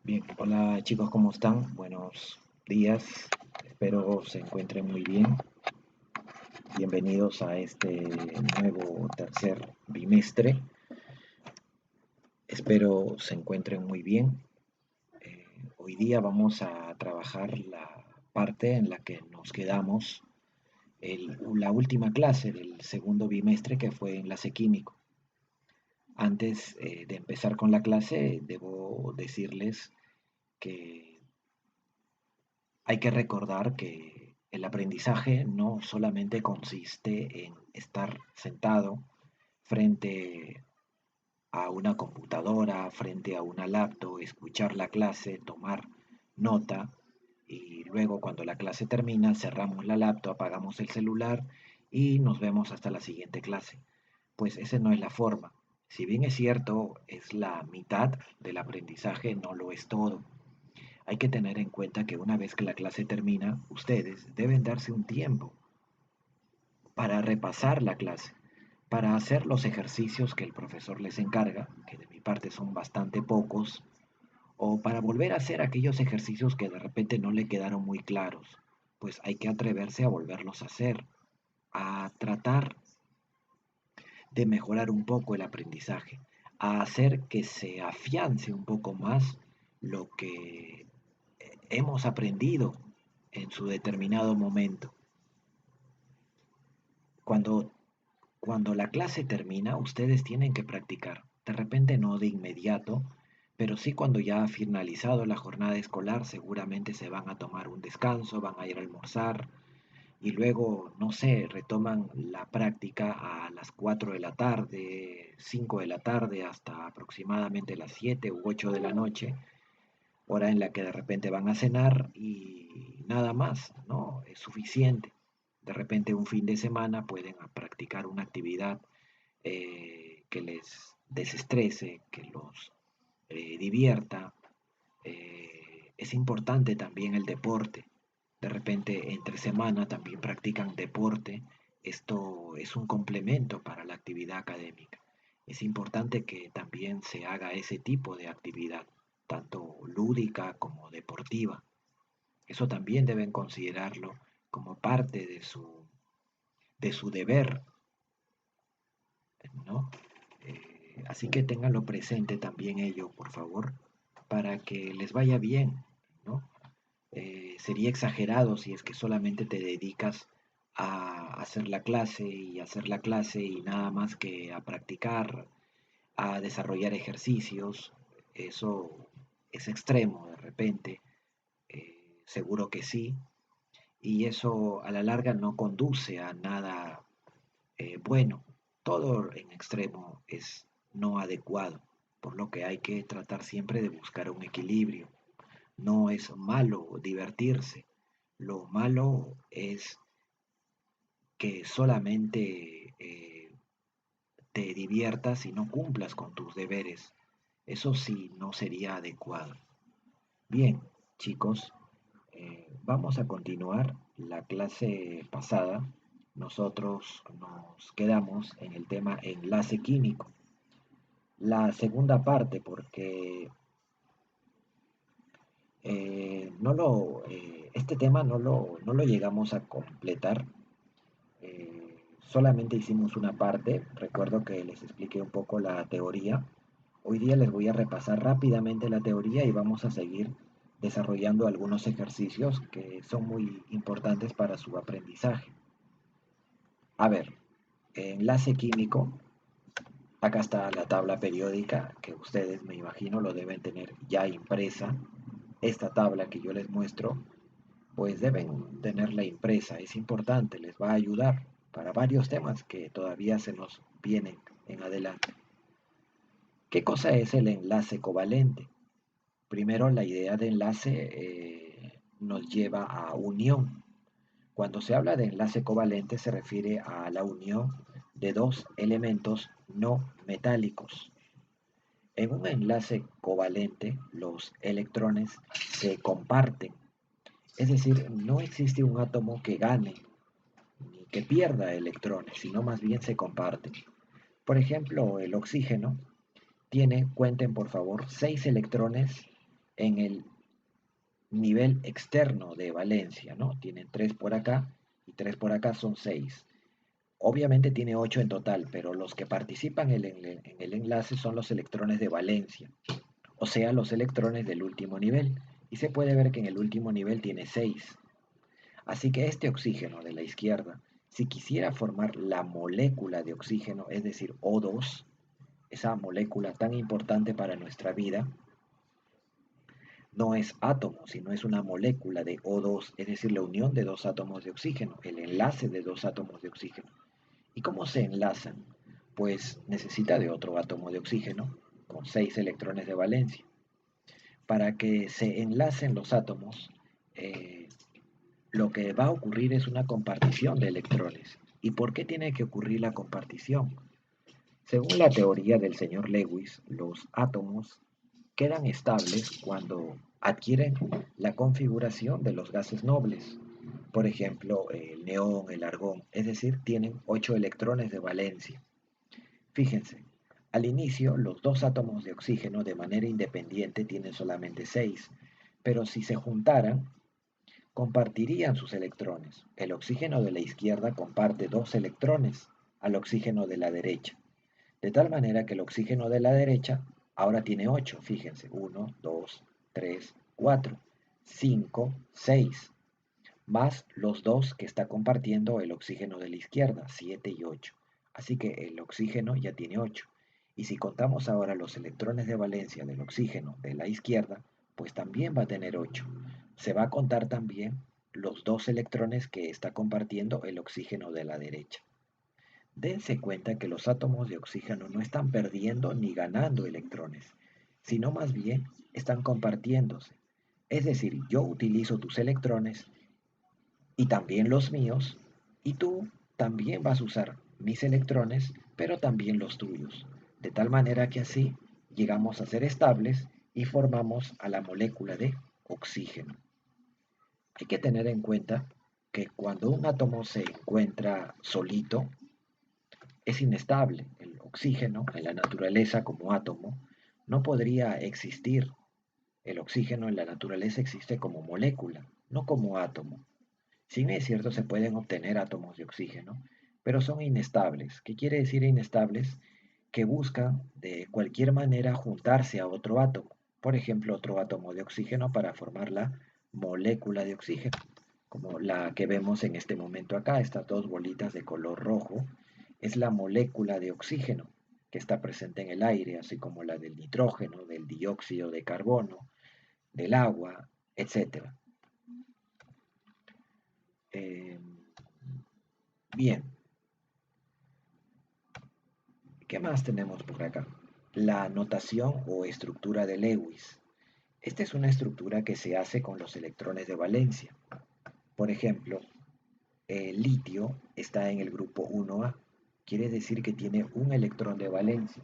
Bien, hola chicos, ¿cómo están? Buenos días, espero se encuentren muy bien. Bienvenidos a este nuevo tercer bimestre. Espero se encuentren muy bien. Hoy día vamos a trabajar la parte en la que nos quedamos, la última clase del segundo bimestre que fue enlace químico. Antes de empezar con la clase, debo decirles que hay que recordar que el aprendizaje no solamente consiste en estar sentado frente a una computadora, frente a una laptop, escuchar la clase, tomar nota y luego cuando la clase termina cerramos la laptop, apagamos el celular y nos vemos hasta la siguiente clase. Pues esa no es la forma. Si bien es cierto, es la mitad del aprendizaje, no lo es todo. Hay que tener en cuenta que una vez que la clase termina, ustedes deben darse un tiempo para repasar la clase, para hacer los ejercicios que el profesor les encarga, que de mi parte son bastante pocos, o para volver a hacer aquellos ejercicios que de repente no le quedaron muy claros, pues hay que atreverse a volverlos a hacer, a tratar de mejorar un poco el aprendizaje, a hacer que se afiance un poco más lo que hemos aprendido en su determinado momento. Cuando, cuando la clase termina, ustedes tienen que practicar. De repente no de inmediato, pero sí cuando ya ha finalizado la jornada escolar, seguramente se van a tomar un descanso, van a ir a almorzar y luego, no sé, retoman la práctica a las 4 de la tarde, 5 de la tarde hasta aproximadamente las 7 u 8 de la noche, hora en la que de repente van a cenar y nada más, ¿no? Es suficiente. De repente un fin de semana pueden practicar una actividad que les desestrese, que los divierta. Es importante también el deporte. De repente entre semana también practican deporte. Esto es un complemento para la actividad académica. Es importante que también se haga ese tipo de actividad, tanto lúdica como deportiva. Eso también deben considerarlo como parte de su deber, ¿no? Así que ténganlo presente también ello, por favor, para que les vaya bien, ¿no? Sería exagerado si es que solamente te dedicas a hacer la clase y hacer la clase y nada más que a practicar, a desarrollar ejercicios. Eso es extremo de repente, seguro que sí, y eso a la larga no conduce a nada bueno. Todo en extremo es no adecuado, por lo que hay que tratar siempre de buscar un equilibrio. No es malo divertirse, lo malo es que solamente te diviertas y no cumplas con tus deberes. Eso sí no sería adecuado. Bien, chicos, vamos a continuar la clase pasada. Nosotros nos quedamos en el tema enlace químico. La segunda parte, porque este tema no lo llegamos a completar. Solamente hicimos una parte. Recuerdo que les expliqué un poco la teoría. Hoy día les voy a repasar rápidamente la teoría y vamos a seguir desarrollando algunos ejercicios que son muy importantes para su aprendizaje. A ver, enlace químico. Acá está la tabla periódica que ustedes me imagino lo deben tener ya impresa. Esta tabla que yo les muestro, pues deben tenerla impresa. Es importante, les va a ayudar para varios temas que todavía se nos vienen en adelante. ¿Qué cosa es el enlace covalente? Primero, la idea de enlace nos lleva a unión. Cuando se habla de enlace covalente se refiere a la unión de dos elementos no metálicos. En un enlace covalente, los electrones se comparten, es decir, no existe un átomo que gane ni que pierda electrones, sino más bien se comparten. Por ejemplo, el oxígeno tiene, cuenten por favor, 6 electrones en el nivel externo de valencia, ¿no? Tienen 3 por acá y 3 por acá son 6. Obviamente tiene 8 en total, pero los que participan en el enlace son los electrones de valencia, o sea, los electrones del último nivel. Y se puede ver que en el último nivel tiene 6. Así que este oxígeno de la izquierda, si quisiera formar la molécula de oxígeno, es decir, O2, esa molécula tan importante para nuestra vida, no es átomo, sino es una molécula de O2, es decir, la unión de dos átomos de oxígeno, el enlace de dos átomos de oxígeno. ¿Y cómo se enlazan? Pues necesita de otro átomo de oxígeno con 6 electrones de valencia. Para que se enlacen los átomos, eh, lo que va a ocurrir es una compartición de electrones. ¿Y por qué tiene que ocurrir la compartición? Según la teoría del señor Lewis, los átomos quedan estables cuando adquieren la configuración de los gases nobles. Por ejemplo, el neón, el argón, es decir, tienen 8 electrones de valencia. Fíjense, al inicio los dos átomos de oxígeno de manera independiente tienen solamente 6, pero si se juntaran, compartirían sus electrones. El oxígeno de la izquierda comparte 2 electrones al oxígeno de la derecha, de tal manera que el oxígeno de la derecha ahora tiene 8, fíjense, 1, 2, 3, 4, 5, 6, más los dos que está compartiendo el oxígeno de la izquierda, 7 y 8. Así que el oxígeno ya tiene 8. Y si contamos ahora los electrones de valencia del oxígeno de la izquierda, pues también va a tener 8. Se va a contar también los dos electrones que está compartiendo el oxígeno de la derecha. Dense cuenta que los átomos de oxígeno no están perdiendo ni ganando electrones, sino más bien están compartiéndose. Es decir, yo utilizo tus electrones y también los míos, y tú también vas a usar mis electrones, pero también los tuyos, de tal manera que así llegamos a ser estables y formamos a la molécula de oxígeno. Hay que tener en cuenta que cuando un átomo se encuentra solito, es inestable. El oxígeno en la naturaleza como átomo no podría existir. El oxígeno en la naturaleza existe como molécula, no como átomo. Si bien es cierto, se pueden obtener átomos de oxígeno, pero son inestables. ¿Qué quiere decir inestables? Que buscan de cualquier manera juntarse a otro átomo, por ejemplo, otro átomo de oxígeno para formar la molécula de oxígeno, como la que vemos en este momento acá, estas dos bolitas de color rojo, es la molécula de oxígeno que está presente en el aire, así como la del nitrógeno, del dióxido de carbono, del agua, etc. Eh, bien, ¿qué más tenemos por acá? La notación o estructura de Lewis. Esta es una estructura que se hace con los electrones de valencia. Por ejemplo, el litio está en el grupo 1A, quiere decir que tiene un electrón de valencia.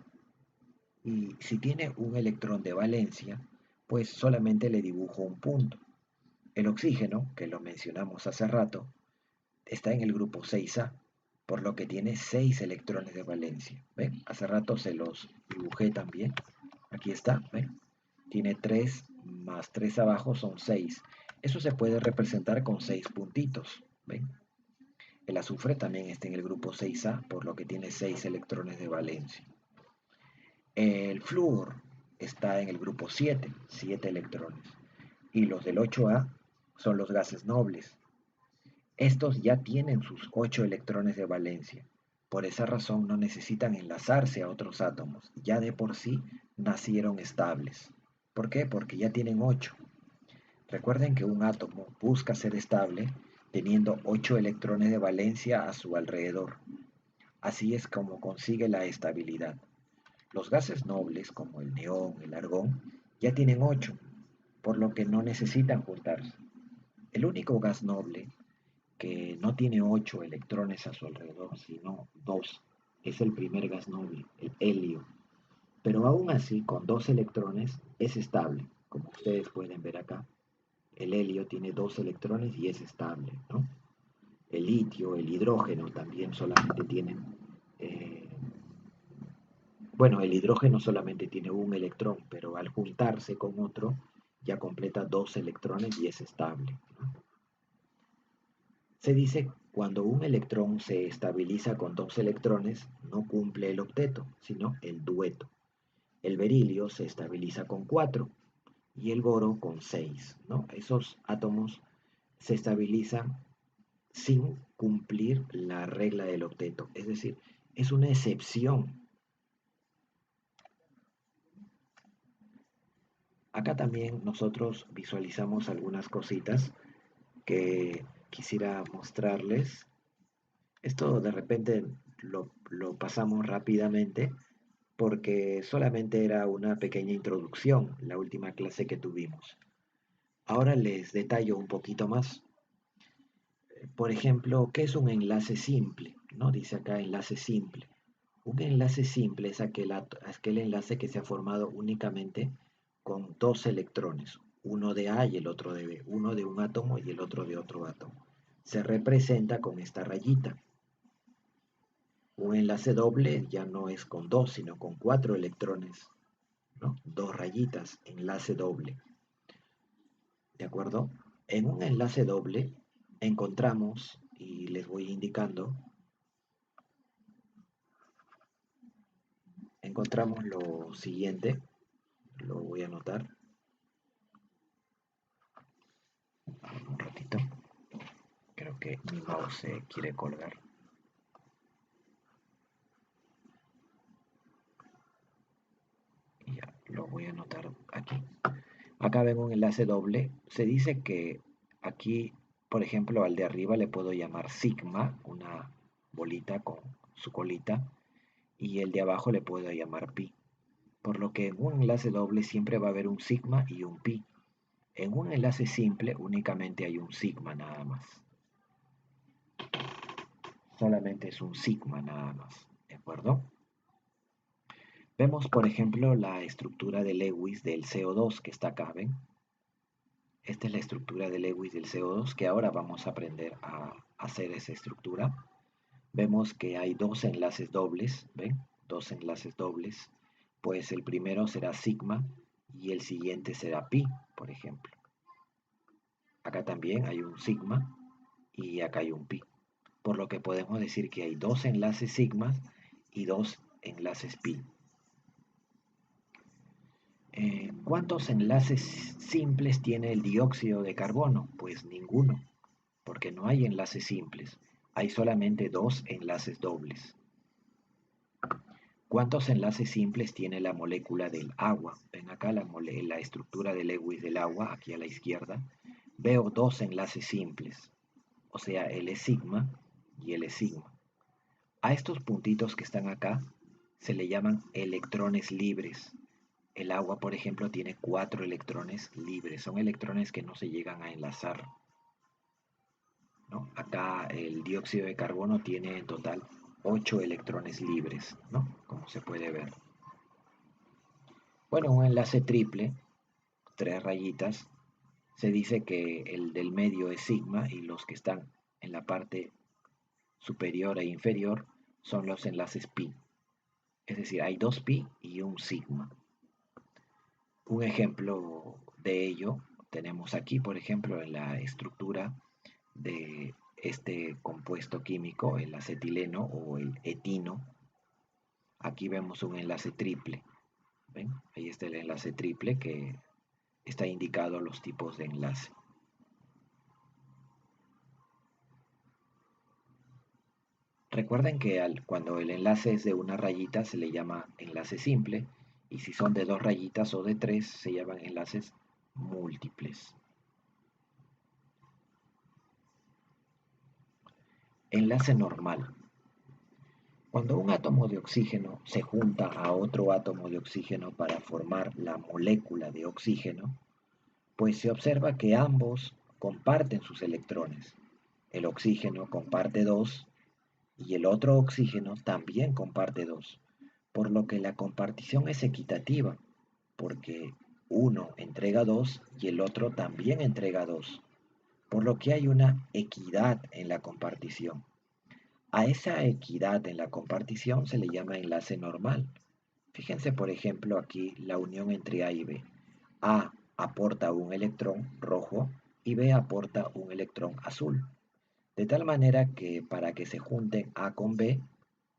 Y si tiene un electrón de valencia, pues solamente le dibujo un punto. El oxígeno, que lo mencionamos hace rato, está en el grupo 6A, por lo que tiene 6 electrones de valencia. ¿Ven? Hace rato se los dibujé también. Aquí está, ¿ven? Tiene 3 más 3 abajo son 6. Eso se puede representar con 6 puntitos. ¿Ven? El azufre también está en el grupo 6A, por lo que tiene 6 electrones de valencia. El flúor está en el grupo 7, 7 electrones. Y los del 8A son los gases nobles. Estos ya tienen sus 8 electrones de valencia. Por esa razón no necesitan enlazarse a otros átomos. Ya de por sí nacieron estables. ¿Por qué? Porque ya tienen 8. Recuerden que un átomo busca ser estable teniendo 8 electrones de valencia a su alrededor. Así es como consigue la estabilidad. Los gases nobles, como el neón, el argón, ya tienen 8, por lo que no necesitan juntarse. El único gas noble que no tiene 8 electrones a su alrededor, sino 2, es el primer gas noble, el helio. Pero aún así, con 2 electrones es estable, como ustedes pueden ver acá. El helio tiene 2 electrones y es estable, ¿no? El litio, el hidrógeno también solamente tienen, eh, bueno, el hidrógeno solamente tiene un electrón, pero al juntarse con otro ya completa 2 electrones y es estable, ¿no? Se dice cuando un electrón se estabiliza con 2 electrones, no cumple el octeto, sino el dueto. El berilio se estabiliza con 4 y el boro con 6, ¿no? Esos átomos se estabilizan sin cumplir la regla del octeto, es decir, es una excepción. Acá también nosotros visualizamos algunas cositas que quisiera mostrarles. Esto de repente lo pasamos rápidamente porque solamente era una pequeña introducción, la última clase que tuvimos. Ahora les detallo un poquito más. Por ejemplo, ¿qué es un enlace simple? ¿No? Dice acá enlace simple. Un enlace simple es aquel enlace que se ha formado únicamente con 2 electrones, uno de A y el otro de B, uno de un átomo y el otro de otro átomo. Se representa con esta rayita. Un enlace doble ya no es con 2, sino con 4 electrones, ¿no? 2 rayitas, enlace doble. ¿De acuerdo? En un enlace doble encontramos, y les voy indicando, encontramos lo siguiente, lo voy a anotar un ratito. Creo que mi mouse se quiere colgar. Y ya, lo voy a anotar aquí. Acá ven un enlace doble. Se dice que aquí, por ejemplo, al de arriba le puedo llamar sigma, una bolita con su colita, y el de abajo le puedo llamar pi. Por lo que en un enlace doble siempre va a haber un sigma y un pi. En un enlace simple únicamente hay un sigma nada más. Solamente es un sigma nada más. ¿De acuerdo? Vemos, por ejemplo, la estructura de Lewis del CO2 que está acá, ¿ven? Esta es la estructura de Lewis del CO2 que ahora vamos a aprender a hacer esa estructura. Vemos que hay 2 enlaces dobles, ¿ven? 2 enlaces dobles. Pues el primero será sigma y el siguiente será pi, por ejemplo. Acá también hay un sigma y acá hay un pi. Por lo que podemos decir que hay 2 enlaces sigma y 2 enlaces pi. ¿Cuántos enlaces simples tiene el dióxido de carbono? Pues ninguno, porque no hay enlaces simples, hay solamente 2 enlaces dobles. ¿Cuántos enlaces simples tiene la molécula del agua? Ven acá la estructura de Lewis del agua, aquí a la izquierda. Veo 2 enlaces simples, o sea, L sigma y L sigma. A estos puntitos que están acá se le llaman electrones libres. El agua, por ejemplo, tiene 4 electrones libres. Son electrones que no se llegan a enlazar, ¿no? Acá el dióxido de carbono tiene en total 8 electrones libres, ¿no? Como se puede ver. Bueno, un enlace triple, 3 rayitas, se dice que el del medio es sigma y los que están en la parte superior e inferior son los enlaces pi. Es decir, hay 2 pi y un sigma. Un ejemplo de ello tenemos aquí, por ejemplo, en la estructura de este compuesto químico, el acetileno o el etino. Aquí vemos un enlace triple. ¿Ven? Ahí está el enlace triple que está indicado los tipos de enlace. Recuerden que cuando el enlace es de una rayita se le llama enlace simple y si son de 2 rayitas o de 3 se llaman enlaces múltiples. Enlace normal. Cuando un átomo de oxígeno se junta a otro átomo de oxígeno para formar la molécula de oxígeno, pues se observa que ambos comparten sus electrones. El oxígeno comparte 2 y el otro oxígeno también comparte 2, por lo que la compartición es equitativa, porque uno entrega 2 y el otro también entrega 2, por lo que hay una equidad en la compartición. A esa equidad en la compartición se le llama enlace normal. Fíjense, por ejemplo, aquí la unión entre A y B. A aporta un electrón rojo y B aporta un electrón azul. De tal manera que para que se junten A con B,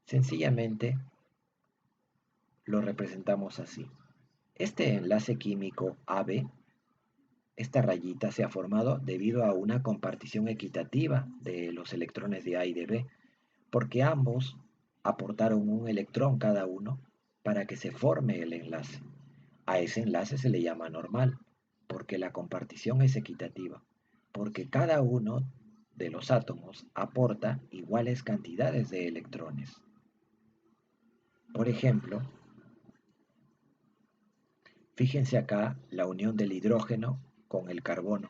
sencillamente lo representamos así. Este enlace químico AB, esta rayita se ha formado debido a una compartición equitativa de los electrones de A y de B, porque ambos aportaron un electrón cada uno para que se forme el enlace. A ese enlace se le llama normal, porque la compartición es equitativa, porque cada uno de los átomos aporta iguales cantidades de electrones. Por ejemplo, fíjense acá la unión del hidrógeno con el carbono.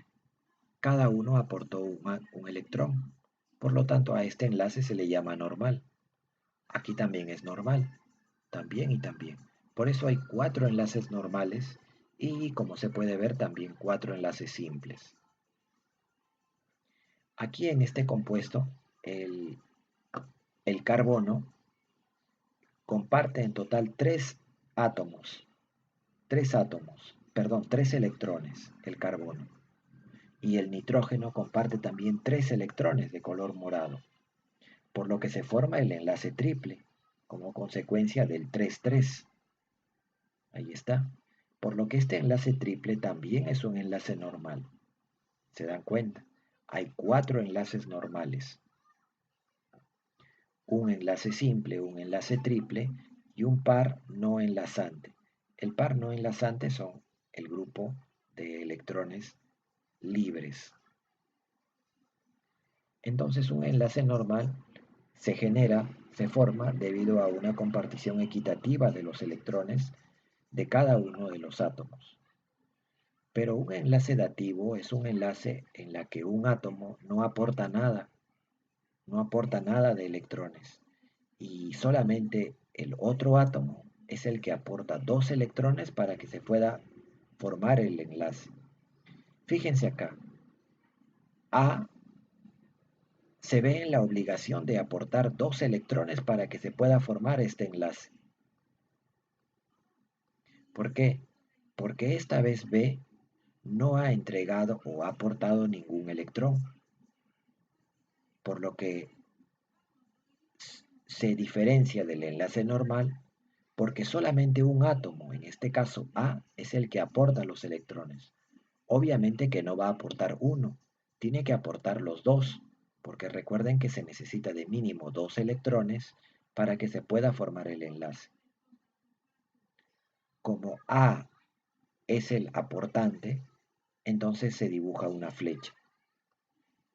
Cada uno aportó un electrón, por lo tanto a este enlace se le llama normal. Aquí también es normal, también y también. Por eso hay 4 enlaces normales y, como se puede ver, también 4 enlaces simples. Aquí en este compuesto, el carbono comparte en total 3 electrones, el carbono. Y el nitrógeno comparte también 3 electrones de color morado, por lo que se forma el enlace triple, como consecuencia del 3-3. Ahí está. Por lo que este enlace triple también es un enlace normal. ¿Se dan cuenta? Hay 4 enlaces normales. Un enlace simple, un enlace triple y un par no enlazante. El par no enlazante son el grupo de electrones libres. Entonces un enlace normal se forma debido a una compartición equitativa de los electrones de cada uno de los átomos. Pero un enlace dativo es un enlace en la que un átomo no aporta nada de electrones y solamente el otro átomo es el que aporta 2 electrones para que se pueda formar el enlace. Fíjense acá, A se ve en la obligación de aportar 2 electrones para que se pueda formar este enlace. ¿Por qué? Porque esta vez B no ha entregado o ha aportado ningún electrón, por lo que se diferencia del enlace normal porque solamente un átomo, en este caso A, es el que aporta los electrones. Obviamente que no va a aportar uno, tiene que aportar los dos, porque recuerden que se necesita de mínimo 2 electrones para que se pueda formar el enlace. Como A es el aportante, entonces se dibuja una flecha.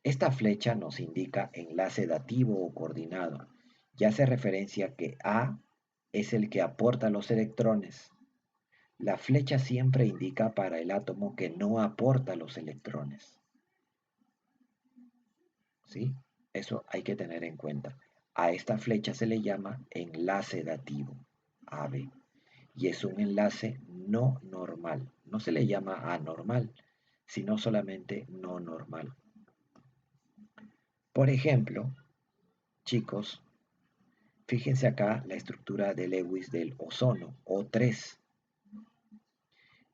Esta flecha nos indica enlace dativo o coordinado. Ya hace referencia que A es el que aporta los electrones. La flecha siempre indica para el átomo que no aporta los electrones. ¿Sí? Eso hay que tener en cuenta. A esta flecha se le llama enlace dativo, AB, y es un enlace no normal. No se le llama anormal, sino solamente no normal. Por ejemplo, chicos, fíjense acá la estructura de Lewis del ozono, O3.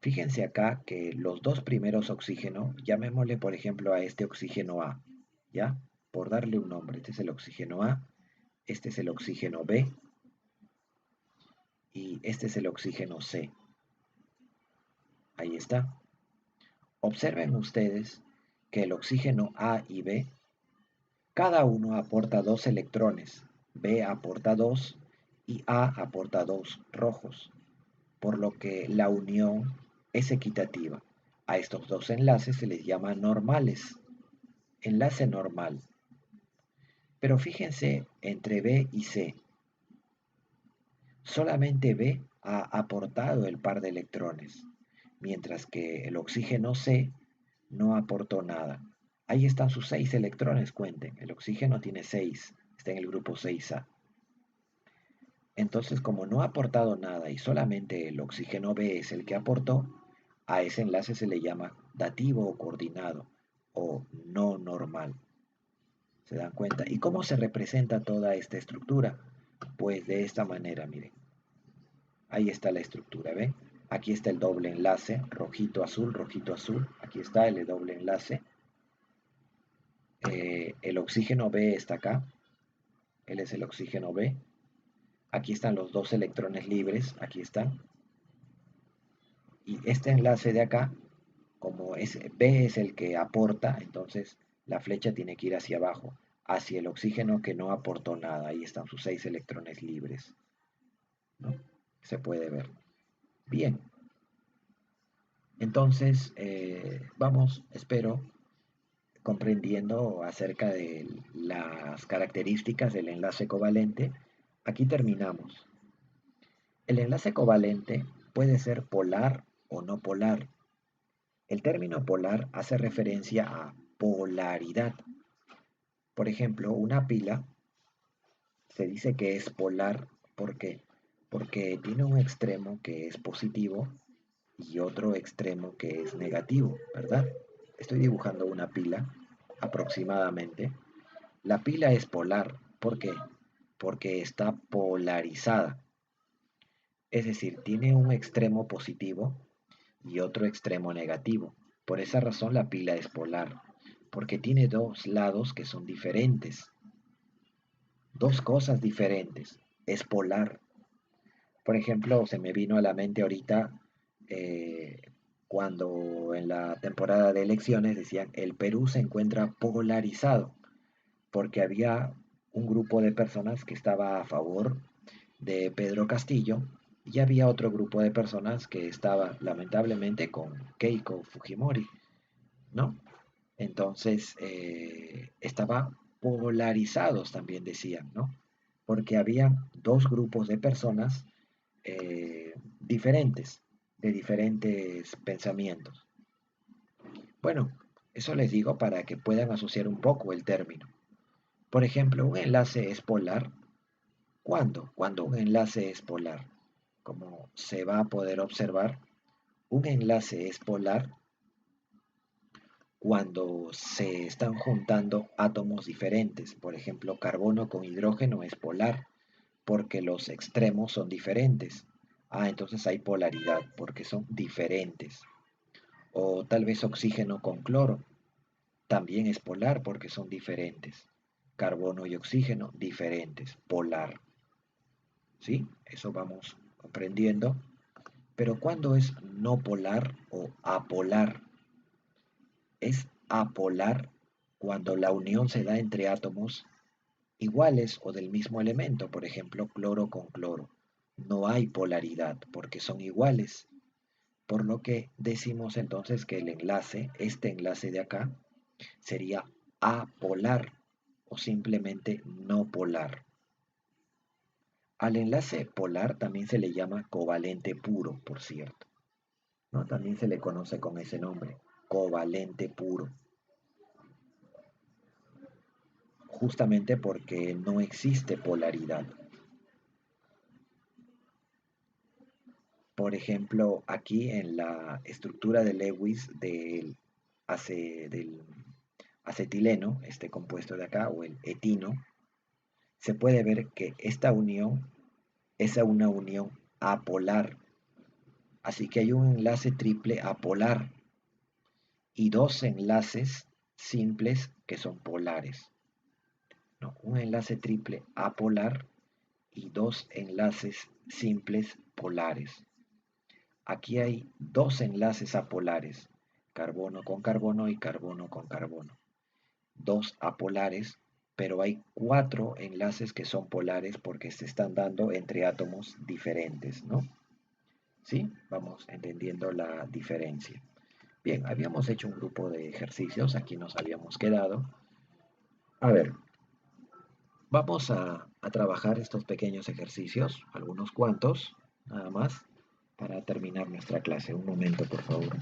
Fíjense acá que los dos primeros oxígenos, llamémosle por ejemplo a este oxígeno A, ¿ya? Por darle un nombre, este es el oxígeno A, este es el oxígeno B y este es el oxígeno C. Ahí está. Observen ustedes que el oxígeno A y B, cada uno aporta 2 electrones, B aporta 2 y A aporta 2 rojos, por lo que la unión es equitativa. A estos dos enlaces se les llama normales, enlace normal. Pero fíjense entre B y C, solamente B ha aportado el par de electrones, mientras que el oxígeno C no aportó nada. Ahí están sus 6 electrones, cuenten. El oxígeno tiene 6, está en el grupo 6A. Entonces, como no ha aportado nada y solamente el oxígeno B es el que aportó, a ese enlace se le llama dativo o coordinado o no normal. ¿Se dan cuenta? ¿Y cómo se representa toda esta estructura? Pues de esta manera, miren. Ahí está la estructura, ¿ven? Aquí está el doble enlace, rojito, azul, rojito, azul. Aquí está el doble enlace. El oxígeno B está acá. Él es el oxígeno B. Aquí están los dos electrones libres. Aquí están. Y este enlace de acá, como B es el que aporta, entonces la flecha tiene que ir hacia abajo, hacia el oxígeno que no aportó nada. Ahí están sus 6 electrones libres, ¿no? Se puede ver. Bien, entonces vamos, espero, comprendiendo acerca de las características del enlace covalente. Aquí terminamos. El enlace covalente puede ser polar o no polar. El término polar hace referencia a polaridad. Por ejemplo, una pila se dice que es polar. ¿Por qué? Porque tiene un extremo que es positivo y otro extremo que es negativo, ¿verdad? Estoy dibujando una pila aproximadamente. La pila es polar. ¿Por qué? Porque está polarizada. Es decir, tiene un extremo positivo y otro extremo negativo. Por esa razón la pila es polar, porque tiene dos lados que son diferentes, dos cosas diferentes. Es polar. Por ejemplo, se me vino a la mente ahorita eh, cuando en la temporada de elecciones decían el Perú se encuentra polarizado, porque había un grupo de personas que estaba a favor de Pedro Castillo y había otro grupo de personas que estaba lamentablemente con Keiko Fujimori, ¿no? Entonces, estaba polarizados también decían, ¿no? Porque había dos grupos de personas diferentes, de diferentes pensamientos. Bueno, eso les digo para que puedan asociar un poco el término. Por ejemplo, un enlace es polar. ¿Cuándo? Cuando un enlace es polar. Como se va a poder observar, un enlace es polar cuando se están juntando átomos diferentes. Por ejemplo, carbono con hidrógeno es polar porque los extremos son diferentes. Ah, entonces hay polaridad porque son diferentes. O tal vez oxígeno con cloro también es polar porque son diferentes. Carbono y oxígeno diferentes, polar. ¿Sí? Eso vamos comprendiendo. Pero ¿cuándo es no polar o apolar? Es apolar cuando la unión se da entre átomos iguales o del mismo elemento, por ejemplo, cloro con cloro. No hay polaridad porque son iguales, por lo que decimos entonces que el enlace, este enlace de acá, sería apolar o simplemente no polar. Al enlace polar también se le llama covalente puro, por cierto, ¿no? También se le conoce con ese nombre, covalente puro, justamente porque no existe polaridad. Por ejemplo, aquí en la estructura de Lewis del acetileno, este compuesto de acá, o el etino, se puede ver que esta unión es una unión apolar. Así que hay un enlace triple apolar y dos enlaces simples que son polares. No, un enlace triple apolar y dos enlaces simples polares. Aquí hay dos enlaces apolares, carbono con carbono y carbono con carbono. Dos apolares, pero hay cuatro enlaces que son polares porque se están dando entre átomos diferentes, ¿no? ¿Sí? Vamos entendiendo la diferencia. Bien, habíamos hecho un grupo de ejercicios, aquí nos habíamos quedado. A ver, vamos a trabajar estos pequeños ejercicios, algunos cuantos, nada más, para terminar nuestra clase. Un momento, por favor.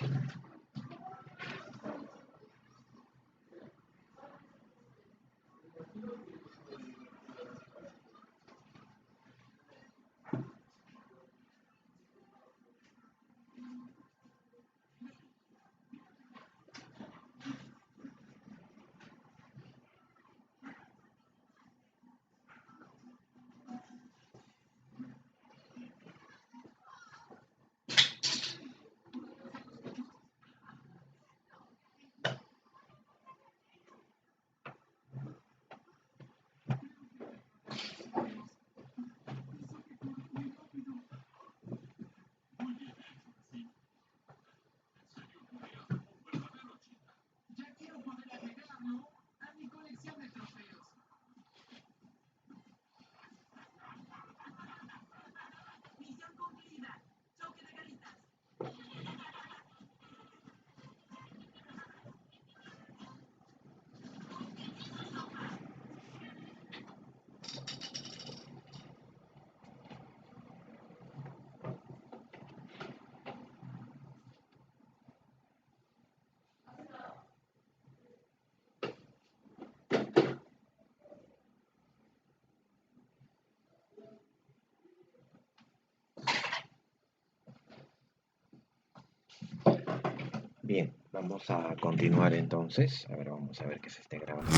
Bien, vamos a continuar entonces. A ver, vamos a ver que se esté grabando.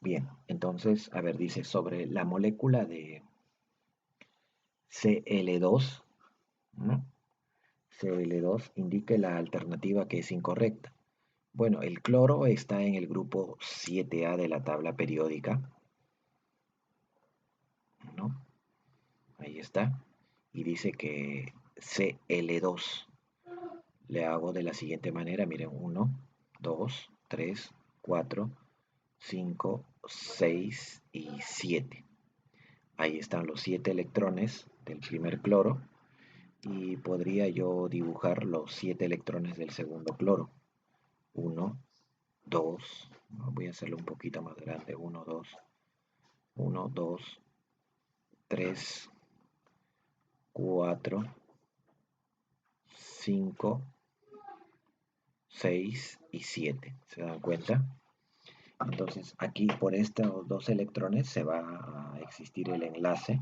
Bien, entonces, a ver, dice sobre la molécula de Cl2, ¿no? Cl2 indique la alternativa que es incorrecta. Bueno, el cloro está en el grupo 7A de la tabla periódica, ¿no? Ahí está. Y dice que Cl2 le hago de la siguiente manera, miren, 1, 2, 3, 4, 5, 6 y 7. Ahí están los 7 electrones del primer cloro y podría yo dibujar los 7 electrones del segundo cloro. 1, 2, voy a hacerlo un poquito más grande, 1, 2, 1, 2, 3, 4, 5, 6 y 7. ¿Se dan cuenta? Entonces aquí por estos dos electrones se va a existir el enlace.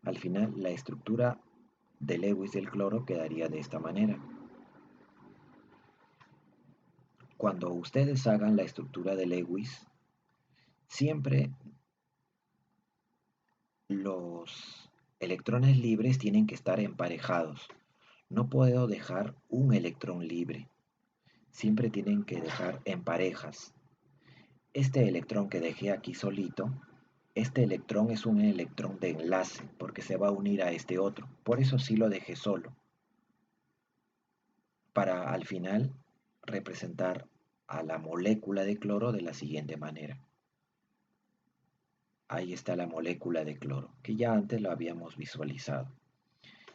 Al final la estructura de Lewis del cloro quedaría de esta manera. Cuando ustedes hagan la estructura de Lewis, siempre los electrones libres tienen que estar emparejados. No puedo dejar un electrón libre. Siempre tienen que dejar en parejas. Este electrón que dejé aquí solito, este electrón es un electrón de enlace porque se va a unir a este otro. Por eso sí lo dejé solo. Para al final representar a la molécula de cloro de la siguiente manera. Ahí está la molécula de cloro, que ya antes lo habíamos visualizado.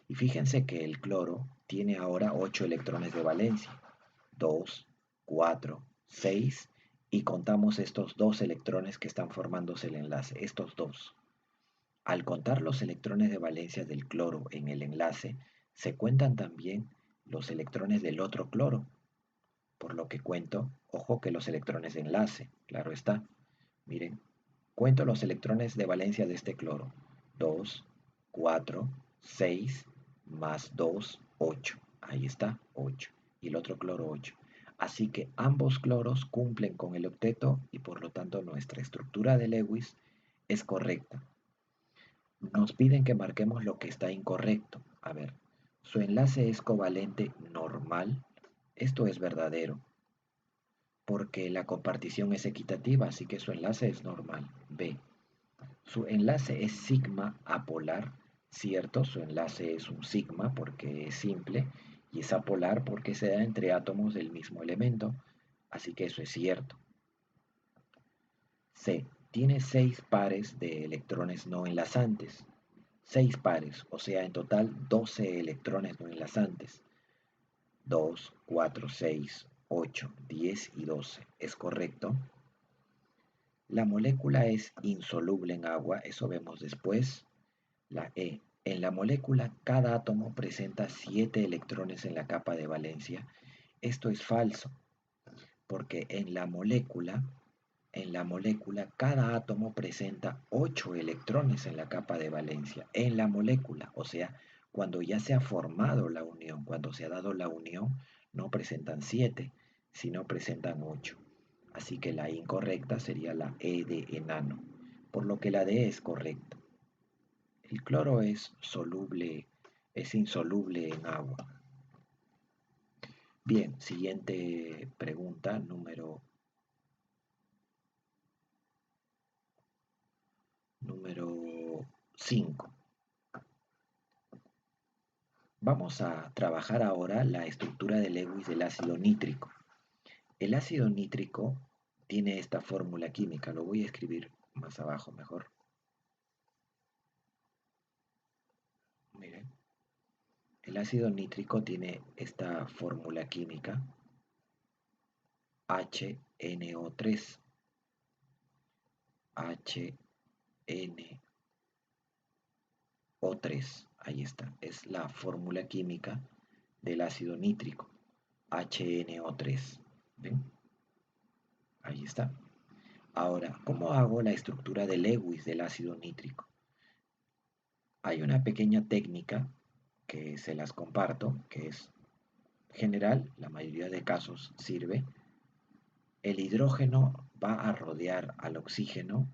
Y fíjense que el cloro tiene ahora 8 electrones de valencia. 2, 4, 6 y contamos estos dos electrones que están formándose el enlace, estos dos. Al contar los electrones de valencia del cloro en el enlace, se cuentan también los electrones del otro cloro, por lo que cuento, ojo que los electrones de enlace, claro está. Miren, cuento los electrones de valencia de este cloro. 2, 4, 6, más 2, 8. Ahí está, 8. Y el otro cloro 8. Así que ambos cloros cumplen con el octeto y por lo tanto nuestra estructura de Lewis es correcta. Nos piden que marquemos lo que está incorrecto. A ver, su enlace es covalente normal. Esto es verdadero porque la compartición es equitativa, así que su enlace es normal. B. Su enlace es sigma apolar, cierto, su enlace es un sigma porque es simple y es apolar porque se da entre átomos del mismo elemento, así que eso es cierto. C. Tiene 6 pares de electrones no enlazantes. 6 pares, o sea, en total 12 electrones no enlazantes. 2, 4, 6, 8, 10 y 12. ¿Es correcto? La molécula es insoluble en agua, eso vemos después. La E. En la molécula, cada átomo presenta 7 electrones en la capa de valencia. Esto es falso, porque en la molécula, cada átomo presenta 8 electrones en la capa de valencia. En la molécula, o sea, cuando ya se ha formado la unión, cuando se ha dado la unión, no presentan 7, sino presentan 8. Así que la incorrecta sería la E de enano, por lo que la D es correcta. El cloro es insoluble en agua. Bien, siguiente pregunta, número 5. Vamos a trabajar ahora la estructura de Lewis del ácido nítrico. El ácido nítrico tiene esta fórmula química, lo voy a escribir más abajo mejor. Miren, el ácido nítrico tiene esta fórmula química HNO3. HNO3, ahí está, es la fórmula química del ácido nítrico, HNO3. ¿Ven? Ahí está. Ahora, ¿cómo hago la estructura de Lewis del ácido nítrico? Hay una pequeña técnica que se las comparto, que es general, la mayoría de casos sirve. El hidrógeno va a rodear al oxígeno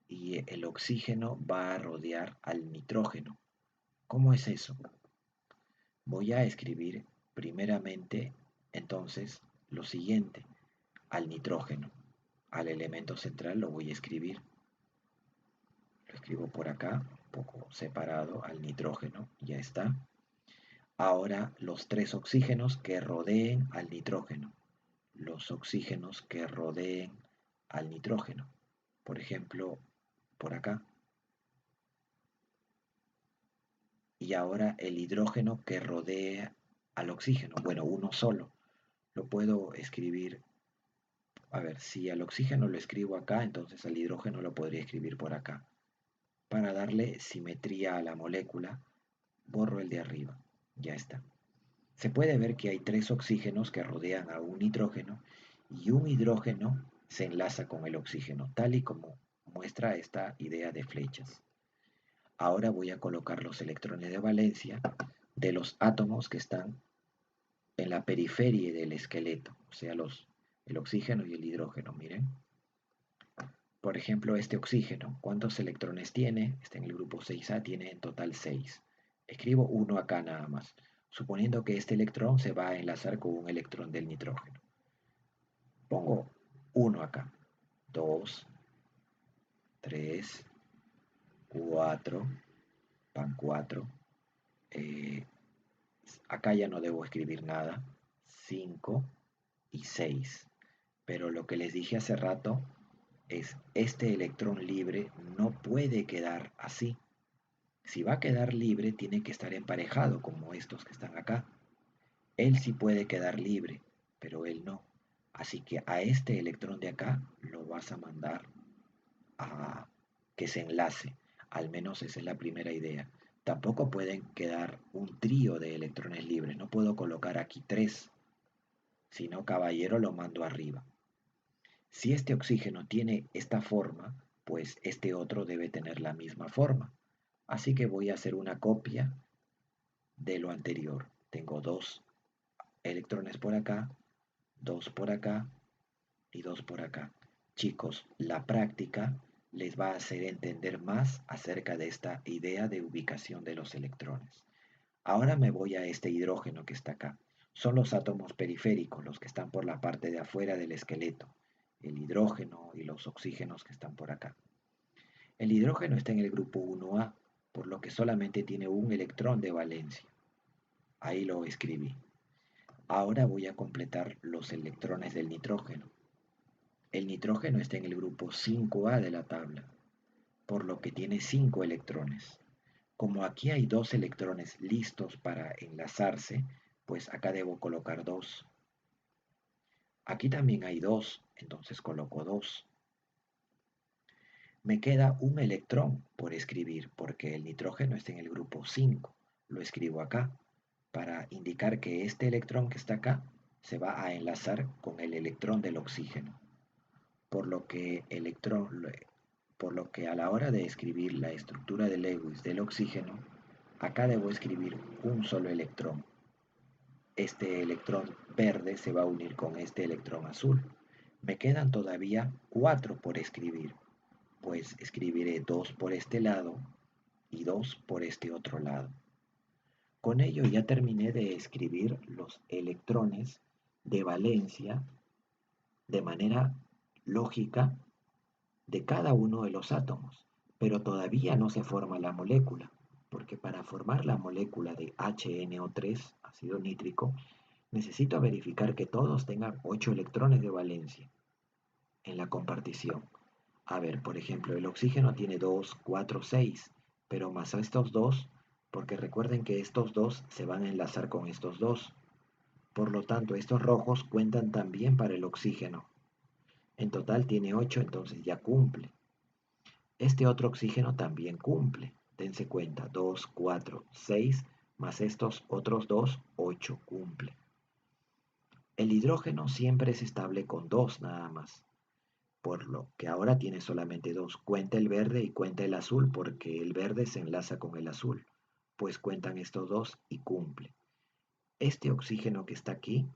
y el oxígeno va a rodear al nitrógeno. ¿Cómo es eso? Voy a escribir primeramente entonces lo siguiente, al nitrógeno. Al elemento central lo voy a escribir. Lo escribo por acá, un poco separado, al nitrógeno, ya está. Ahora los tres oxígenos que rodeen al nitrógeno. Los oxígenos que rodeen al nitrógeno. Por ejemplo, por acá. Y ahora el hidrógeno que rodea al oxígeno. Bueno, uno solo. Lo puedo escribir. A ver, si al oxígeno lo escribo acá, entonces al hidrógeno lo podría escribir por acá. Para darle simetría a la molécula, borro el de arriba. Ya está. Se puede ver que hay tres oxígenos que rodean a un nitrógeno y un hidrógeno se enlaza con el oxígeno, tal y como muestra esta idea de flechas. Ahora voy a colocar los electrones de valencia de los átomos que están en la periferia del esqueleto, o sea, el oxígeno y el hidrógeno. Miren, por ejemplo, este oxígeno, ¿cuántos electrones tiene? Está en el grupo 6A, tiene en total 6. Escribo uno acá nada más, suponiendo que este electrón se va a enlazar con un electrón del nitrógeno. Pongo uno acá, 2, 3, 4, van 4. Acá ya no debo escribir nada, 5 y 6. Pero lo que les dije hace rato es, este electrón libre no puede quedar así. Si va a quedar libre, tiene que estar emparejado como estos que están acá. Él sí puede quedar libre, pero él no. Así que a este electrón de acá lo vas a mandar a que se enlace. Al menos esa es la primera idea. Tampoco pueden quedar un trío de electrones libres. No puedo colocar aquí tres. Si no, caballero, lo mando arriba. Si este oxígeno tiene esta forma, pues este otro debe tener la misma forma. Así que voy a hacer una copia de lo anterior. Tengo dos electrones por acá, dos por acá y dos por acá. Chicos, la práctica les va a hacer entender más acerca de esta idea de ubicación de los electrones. Ahora me voy a este hidrógeno que está acá. Son los átomos periféricos, los que están por la parte de afuera del esqueleto. El hidrógeno y los oxígenos que están por acá. El hidrógeno está en el grupo 1A, por lo que solamente tiene un electrón de valencia. Ahí lo escribí. Ahora voy a completar los electrones del nitrógeno. El nitrógeno está en el grupo 5A de la tabla, por lo que tiene 5 electrones. Como aquí hay dos electrones listos para enlazarse, pues acá debo colocar dos. Aquí también hay dos, entonces coloco dos. Me queda un electrón por escribir porque el nitrógeno está en el grupo 5. Lo escribo acá para indicar que este electrón que está acá se va a enlazar con el electrón del oxígeno. Por lo que, por lo que a la hora de escribir la estructura de Lewis del oxígeno, acá debo escribir un solo electrón. Este electrón verde se va a unir con este electrón azul. Me quedan todavía 4 por escribir, pues escribiré 2 por este lado y 2 por este otro lado. Con ello ya terminé de escribir los electrones de valencia de manera lógica de cada uno de los átomos, pero todavía no se forma la molécula, porque para formar la molécula de HNO3, ácido nítrico, necesito verificar que todos tengan 8 electrones de valencia en la compartición. A ver, por ejemplo, el oxígeno tiene 2, 4, 6, pero más a estos dos, porque recuerden que estos dos se van a enlazar con estos dos. Por lo tanto, estos rojos cuentan también para el oxígeno. En total tiene 8, entonces ya cumple. Este otro oxígeno también cumple. Dense cuenta, 2, 4, 6, más estos otros dos, 8 cumple. El hidrógeno siempre es estable con 2 nada más. por lo que ahora tiene solamente dos. Cuenta el verde y cuenta el azul porque el verde se enlaza con el azul. Pues cuentan estos dos y cumple. Este oxígeno que está aquí,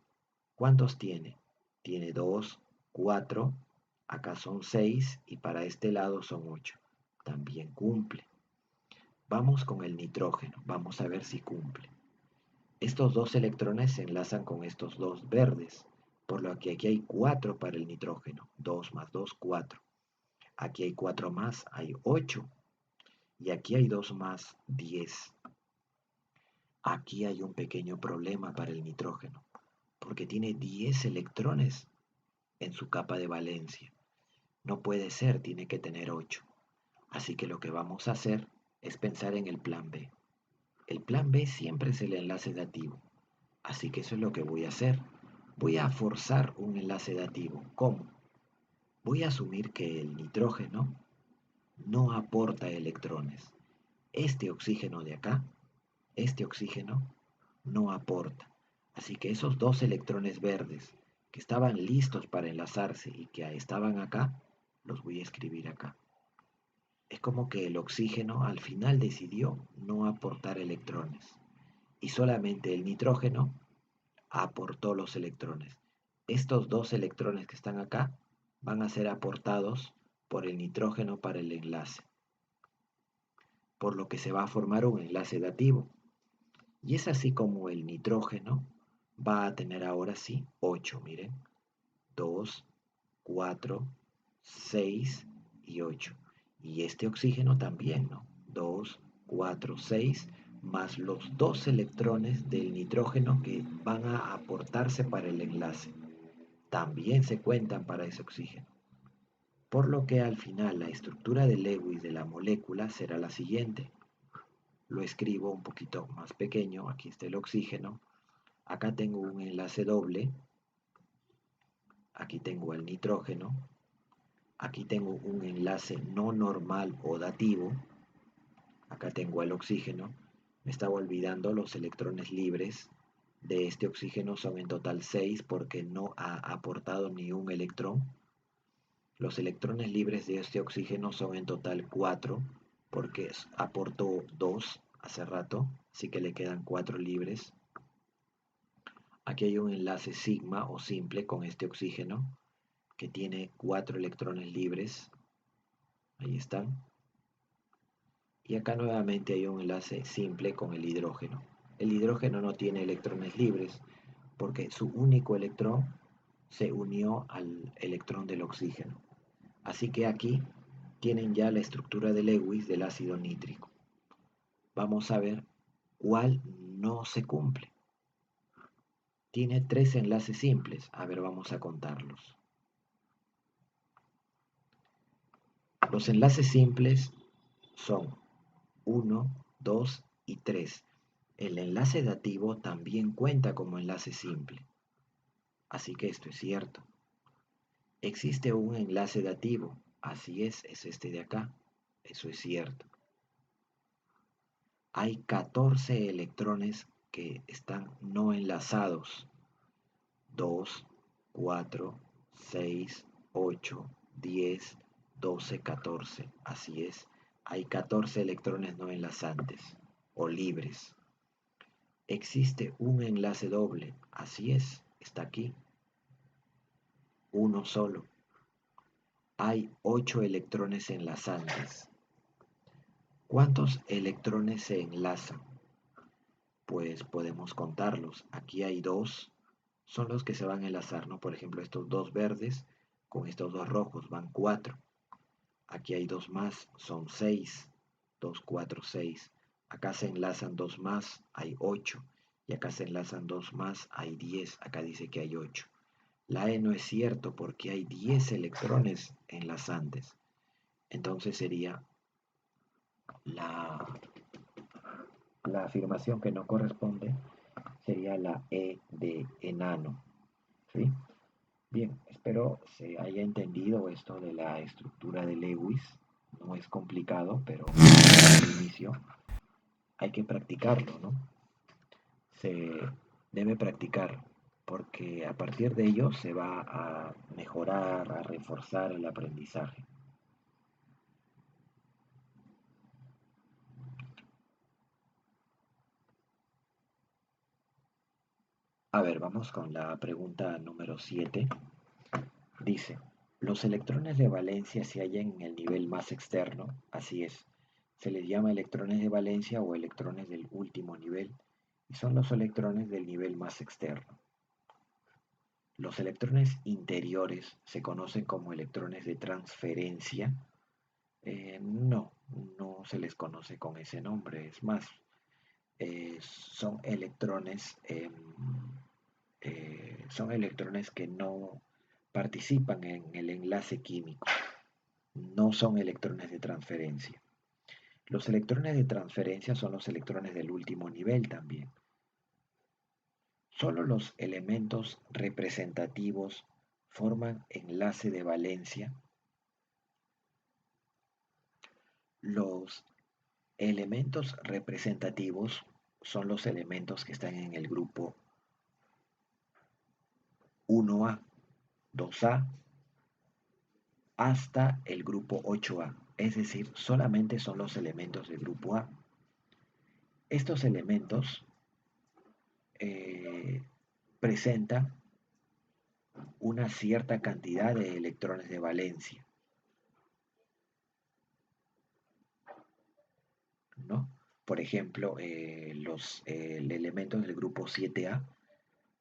¿cuántos tiene? Tiene 2, 4, acá son 6 y para este lado son 8. También cumple. Vamos con el nitrógeno, vamos a ver si cumple. Estos dos electrones se enlazan con estos dos verdes, por lo que aquí hay 4 para el nitrógeno. 2 más 2, 4. Aquí hay 4 más, hay 8. Y aquí hay 2 más, 10. Aquí hay un pequeño problema para el nitrógeno, porque tiene 10 electrones en su capa de valencia. No puede ser, tiene que tener 8. Así que lo que vamos a hacer es pensar en el plan B. El plan B siempre es el enlace dativo. Así que eso es lo que voy a hacer. Voy a forzar un enlace dativo. ¿Cómo? Voy a asumir que el nitrógeno no aporta electrones. Este oxígeno de acá, este oxígeno, no aporta. Así que esos dos electrones verdes que estaban listos para enlazarse y que estaban acá, los voy a escribir acá. Es como que el oxígeno al final decidió no aportar electrones y solamente el nitrógeno aportó los electrones. Estos dos electrones que están acá van a ser aportados por el nitrógeno para el enlace, por lo que se va a formar un enlace dativo. Y es así como el nitrógeno va a tener ahora sí 8, miren, 2, 4, 6 y 8. Y este oxígeno también, ¿no? 2, 4, 6, más los dos electrones del nitrógeno que van a aportarse para el enlace. También se cuentan para ese oxígeno. Por lo que al final la estructura de Lewis de la molécula será la siguiente. Lo escribo un poquito más pequeño, aquí está el oxígeno. Acá tengo un enlace doble. Aquí tengo el nitrógeno. Aquí tengo un enlace no normal o dativo. Acá tengo el oxígeno. Me estaba olvidando los electrones libres. De este oxígeno son en total 6 porque no ha aportado ni un electrón. Los electrones libres de este oxígeno son en total 4 porque aportó 2 hace rato, así que le quedan 4 libres. Aquí hay un enlace sigma o simple con este oxígeno que tiene 4 electrones libres. Ahí están. Y acá nuevamente hay un enlace simple con el hidrógeno. El hidrógeno no tiene electrones libres porque su único electrón se unió al electrón del oxígeno. Así que aquí tienen ya la estructura de Lewis del ácido nítrico. Vamos a ver cuál no se cumple. Tiene 3 enlaces simples. A ver, vamos a contarlos. Los enlaces simples son 1, 2 y 3. El enlace dativo también cuenta como enlace simple. Así que esto es cierto. Existe un enlace dativo. Así es este de acá. Eso es cierto. Hay 14 electrones que están no enlazados. 2, 4, 6, 8, 10, 12, 14. Así es. Hay 14 electrones no enlazantes o libres. Existe un enlace doble. Así es. Está aquí. Uno solo. Hay 8 electrones enlazantes. ¿Cuántos electrones se enlazan? Pues podemos contarlos. Aquí hay 2. Son los que se van a enlazar, ¿no? Por ejemplo, estos 2 verdes con estos 2 rojos van 4. Aquí hay 2 más, son 6. 2, 4, 6. Acá se enlazan 2 más, hay 8. Y acá se enlazan 2 más, hay 10. Acá dice que hay 8. La E no es cierto porque hay 10 electrones enlazantes. Entonces sería la, la afirmación que no corresponde, sería la E de enano. ¿Sí? Bien, espero se haya entendido esto de la estructura de Lewis. No es complicado, pero al inicio hay que practicarlo, ¿no? Se debe practicar. porque a partir de ello se va a mejorar, a reforzar el aprendizaje. A ver, vamos con la pregunta número 7. Dice, los electrones de valencia se hallan en el nivel más externo, así es, se les llama electrones de valencia o electrones del último nivel, y son los electrones del nivel más externo. Los electrones interiores se conocen como electrones de transferencia. No, no se les conoce con ese nombre, es más, son electrones que no participan en el enlace químico, no son electrones de transferencia. Los electrones de transferencia son los electrones del último nivel también. Solo los elementos representativos forman enlace de valencia. Los elementos representativos son los elementos que están en el grupo 1A, 2A, hasta el grupo 8A, es decir, solamente son los elementos del grupo A. Estos elementos presentan una cierta cantidad de electrones de valencia, ¿no? Por ejemplo, los elementos del grupo 7A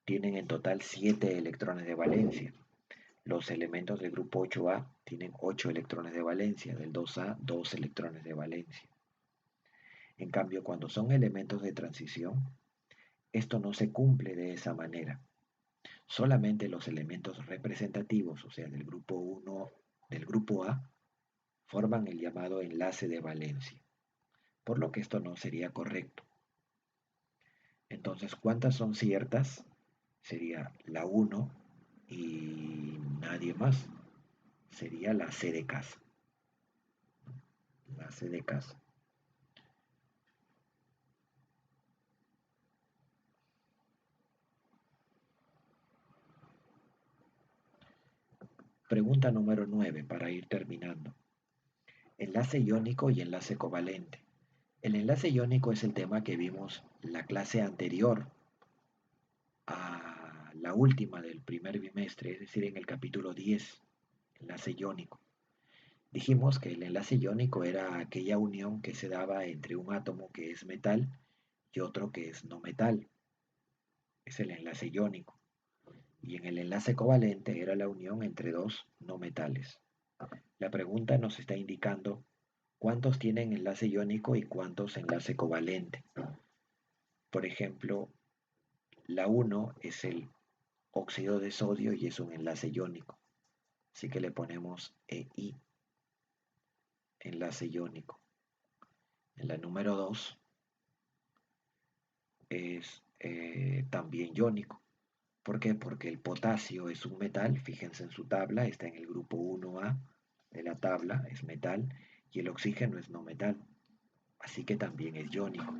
tienen en total 7 electrones de valencia. Los elementos del grupo 8A tienen 8 electrones de valencia, del 2A 2 electrones de valencia. En cambio, cuando son elementos de transición, esto no se cumple de esa manera. Solamente los elementos representativos, o sea, del grupo 1, del grupo A, forman el llamado enlace de valencia, por lo que esto no sería correcto. Entonces, ¿cuántas son ciertas? Sería la 1 y nadie más. Sería la C de casa. La C de casa. Pregunta número 9 para ir terminando. Enlace iónico y enlace covalente. El enlace iónico es el tema que vimos la clase anterior a la última del primer bimestre, es decir, en el capítulo 10, enlace iónico. Dijimos que el enlace iónico era aquella unión que se daba entre un átomo que es metal y otro que es no metal. Es el enlace iónico. Y en el enlace covalente era la unión entre dos no metales. La pregunta nos está indicando cuántos tienen enlace iónico y cuántos enlace covalente. Por ejemplo, la 1 es el óxido de sodio y es un enlace iónico. Así que le ponemos EI, enlace iónico. En la número 2 es también iónico. ¿Por qué? Porque el potasio es un metal, fíjense en su tabla, está en el grupo 1A de la tabla, es metal, y el oxígeno es no metal, así que también es iónico.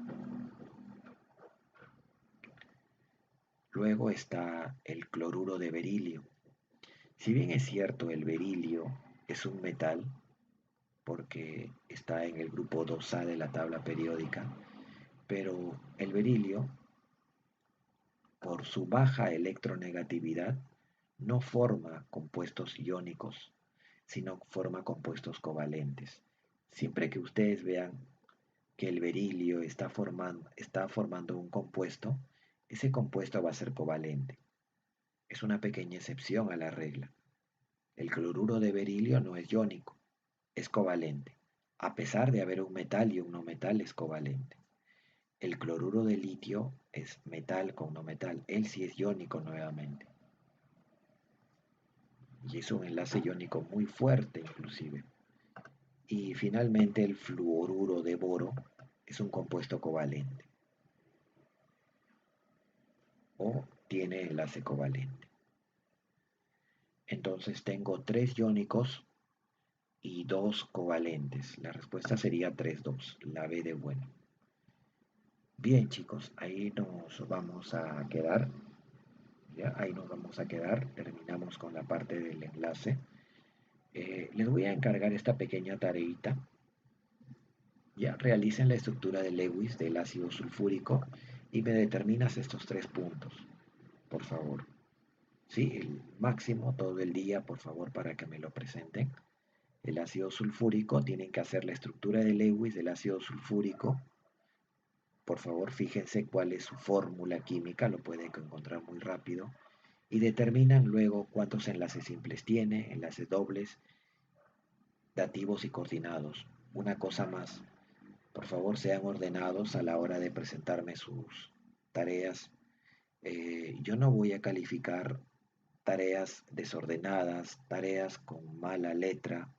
Luego está el cloruro de berilio. Si bien es cierto, el berilio es un metal, porque está en el grupo 2A de la tabla periódica, pero el berilio, por su baja electronegatividad, no forma compuestos iónicos, sino forma compuestos covalentes. Siempre que ustedes vean que el berilio está formando un compuesto, ese compuesto va a ser covalente. Es una pequeña excepción a la regla. El cloruro de berilio no es iónico, es covalente. A pesar de haber un metal y un no metal, es covalente. El cloruro de litio es metal con no metal. Él sí es iónico nuevamente. Y es un enlace iónico muy fuerte inclusive. Y finalmente el fluoruro de boro es un compuesto covalente o tiene enlace covalente. Entonces tengo 3 iónicos y 2 covalentes. La respuesta sería 3-2, la B de bueno. Bien chicos, ahí nos vamos a quedar. ¿Ya? Ahí nos vamos a quedar, terminamos con la parte del enlace. Les voy a encargar esta pequeña tareita. Ya realicen la estructura de Lewis del ácido sulfúrico y me determinas estos 3 puntos, por favor. Sí, el máximo todo el día, por favor, para que me lo presenten. El ácido sulfúrico, tienen que hacer la estructura de Lewis del ácido sulfúrico. Por favor, fíjense cuál es su fórmula química, lo pueden encontrar muy rápido. Y determinan luego cuántos enlaces simples tiene, enlaces dobles, dativos y coordinados. Una cosa más, por favor sean ordenados a la hora de presentarme sus tareas. Yo no voy a calificar tareas desordenadas, tareas con mala letra,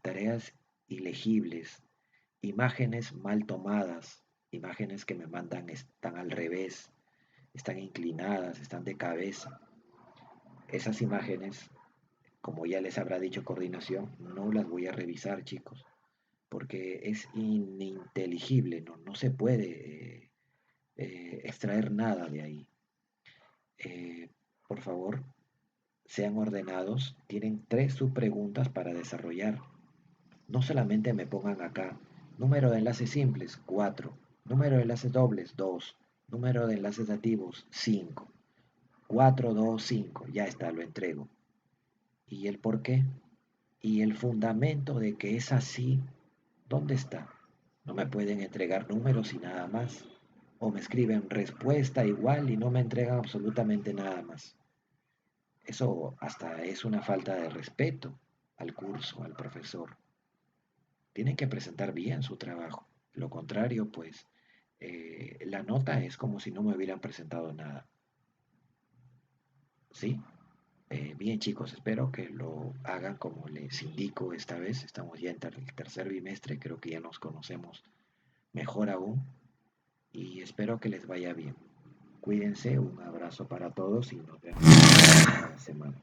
tareas ilegibles, imágenes mal tomadas, imágenes que me mandan están al revés, están inclinadas, están de cabeza. Esas imágenes, como ya les habrá dicho coordinación, no las voy a revisar, chicos, porque es ininteligible, no se puede extraer nada de ahí. Eh, por favor, sean ordenados, tienen 3 subpreguntas para desarrollar. No solamente me pongan acá número de enlaces simples, 4, número de enlaces dobles, 2, número de enlaces dativos, 5, 4, 2, 5, ya está, lo entrego. ¿Y el por qué? ¿Y el fundamento de que es así? ¿Dónde está? No me pueden entregar números y nada más. O me escriben respuesta igual y no me entregan absolutamente nada más. Eso hasta es una falta de respeto al curso, al profesor. Tienen que presentar bien su trabajo. Lo contrario, pues, la nota es como si no me hubieran presentado nada. ¿Sí? Bien, chicos, espero que lo hagan como les indico esta vez. Estamos ya en el tercer bimestre, creo que ya nos conocemos mejor aún y espero que les vaya bien. Cuídense, un abrazo para todos y nos vemos la semana.